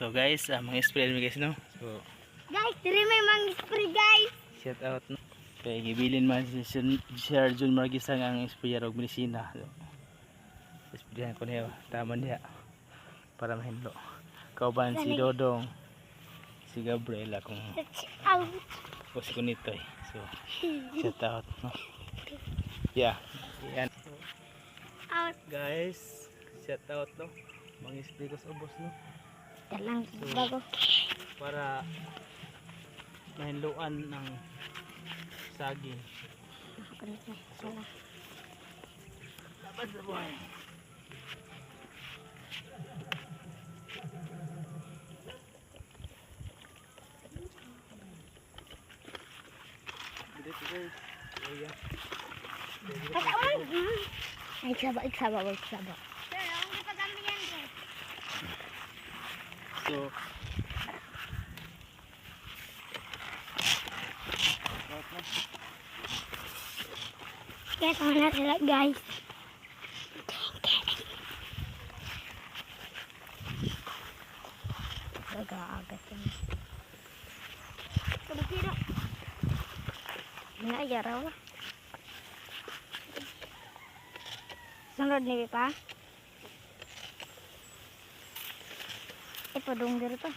So guys, mga spray guys no. So Guys, diri may mang spray guys. shout out no. Kay gibilin man si Sir Jun Margisang ang sprayer og medisina. So, sprayan ko niya tama niya para mahinlo. Kauban si Dodong, si Gabriela kung Out. o si Kunitoy. So shout out no. Yeah. Yan. Out. Guys, shout out no. Mga spray ko sa ubos no. Talang bago. Para mahinluan ng saging. Wala. Dapat sa buhay. Dito guys. Ayan. Ay, saba. Sir, ang ipagami yan guys. So, Kaya kung na sila guys. Agak-agak yan. Kira-kira. Nagaraw na. Sunod ni pa. Ipadong dito pa.